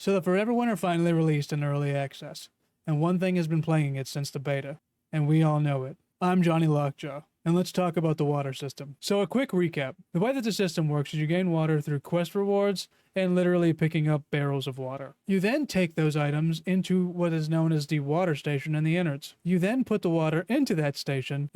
So the Forever Winter finally released in early access, and one thing has been plaguing it since the beta, and we all know it. I'm Johnny Lockjaw, and let's talk about the water system. So a quick recap. The way that the system works is you gain water through quest rewards and literally picking up barrels of water. You then take those items into what is known as the water station in the innards. You then put the water into that station.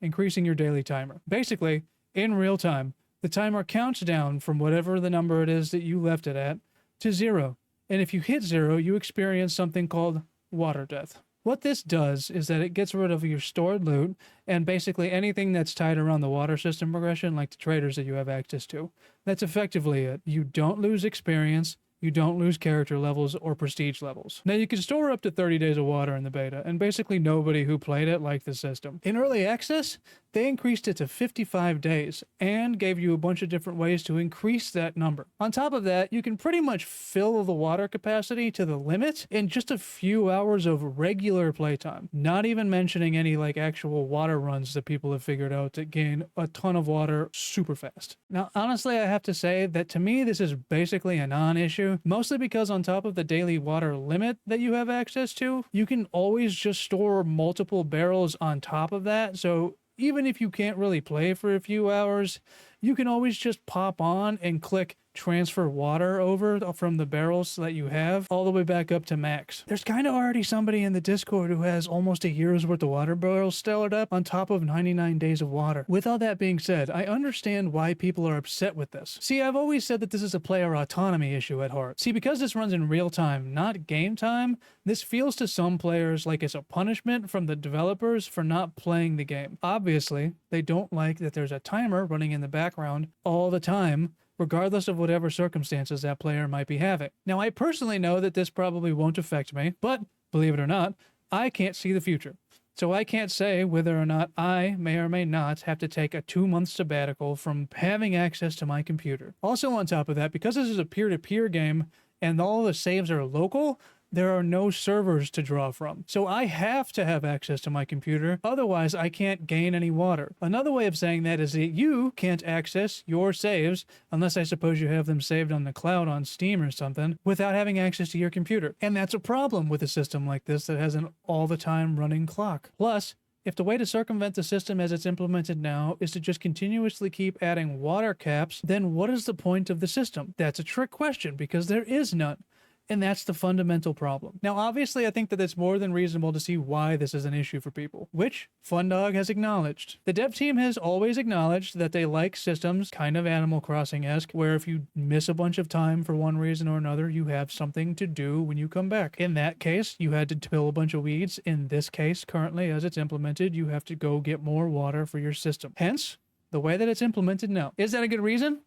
Increasing your daily timer. Basically, in real time, the timer counts down from whatever the number it is that you left it at to 0. And if you hit 0, you experience something called water death. What this does is that it gets rid of your stored loot and basically anything that's tied around the water system progression, like the traders that you have access to. That's effectively it. You don't lose experience. You don't lose character levels or prestige levels. Now, you can store up to 30 days of water in the beta, and basically nobody who played it liked the system. In early access, they increased it to 55 days and gave you a bunch of different ways to increase that number. On top of that, you can pretty much fill the water capacity to the limit in just a few hours of regular playtime. Not even mentioning any like actual water runs that people have figured out that gain a ton of water super fast. Now, honestly, I have to say that to me, this is basically a non-issue. Mostly because on top of the daily water limit that you have access to, you can always just store multiple barrels on top of that. So even if you can't really play for a few hours, you can always just pop on and click transfer water over from the barrels that you have all the way back up to max. There's kind of already somebody in the Discord who has almost a year's worth of water barrels stored up on top of 99 days of water. With all that being said, I understand why people are upset with this. See, I've always said that this is a player autonomy issue at heart. See, because this runs in real time, not game time, this feels to some players like it's a punishment from the developers for not playing the game. Obviously, they don't like that there's a timer running in the background all the time, regardless of whatever circumstances that player might be having. Now, I personally know that this probably won't affect me, but believe it or not, I can't see the future. So I can't say whether or not I may or may not have to take a 2-month sabbatical from having access to my computer. Also on top of that, because this is a peer-to-peer game and all the saves are local, there are no servers to draw from. So I have to have access to my computer, otherwise I can't gain any water. Another way of saying that is that you can't access your saves, unless I suppose you have them saved on the cloud on Steam or something, without having access to your computer. And that's a problem with a system like this that has an all-the-time running clock. Plus, if the way to circumvent the system as it's implemented now is to just continuously keep adding water caps, then what is the point of the system? That's a trick question, because there is none. And that's the fundamental problem. Now, obviously, I think that it's more than reasonable to see why this is an issue for people, which Fundog has acknowledged. The dev team has always acknowledged that they like systems kind of Animal Crossing-esque, where if you miss a bunch of time for one reason or another, you have something to do when you come back. In that case, you had to till a bunch of weeds. In this case, currently, as it's implemented, you have to go get more water for your system. Hence, the way that it's implemented now. Is that a good reason?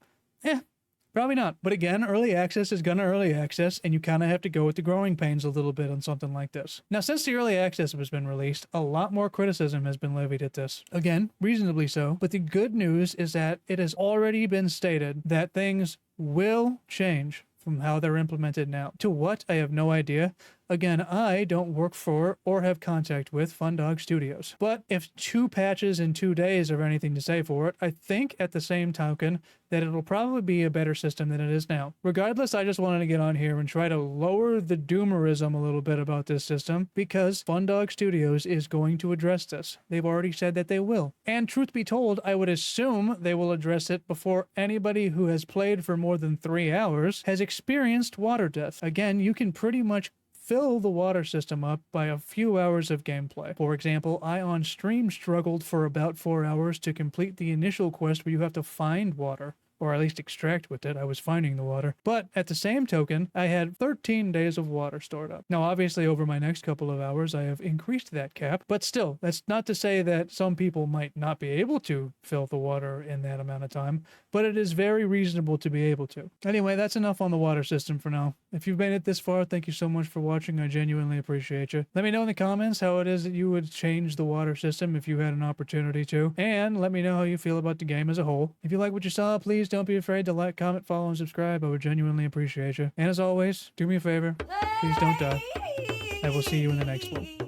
Probably not. But again, early access is gonna early access, and you kind of have to go with the growing pains a little bit on something like this. Now, since the early access has been released, a lot more criticism has been levied at this. Again, reasonably so. But the good news is that it has already been stated that things will change from how they're implemented now. To what? I have no idea. Again, I don't work for or have contact with Fundog Studios. But if 2 patches in 2 days are anything to say for it, I think at the same token that it'll probably be a better system than it is now. Regardless, I just wanted to get on here and try to lower the doomerism a little bit about this system, because Fundog Studios is going to address this. They've already said that they will. And truth be told, I would assume they will address it before anybody who has played for more than 3 hours has experienced water death. Again, you can pretty much fill the water system up by a few hours of gameplay. For example, I on stream struggled for about 4 hours to complete the initial quest where you have to find water, or at least extract with it. I was finding the water. But at the same token, I had 13 days of water stored up. Now, obviously, over my next couple of hours, I have increased that cap, but still, that's not to say that some people might not be able to fill the water in that amount of time, but it is very reasonable to be able to. Anyway, that's enough on the water system for now. If you've made it this far, thank you so much for watching. I genuinely appreciate you. Let me know in the comments how it is that you would change the water system if you had an opportunity to, and let me know how you feel about the game as a whole. If you like what you saw, please don't be afraid to like, comment, follow, and subscribe. I would genuinely appreciate you. And as always, do me a favor, please don't die. I will see you in the next one.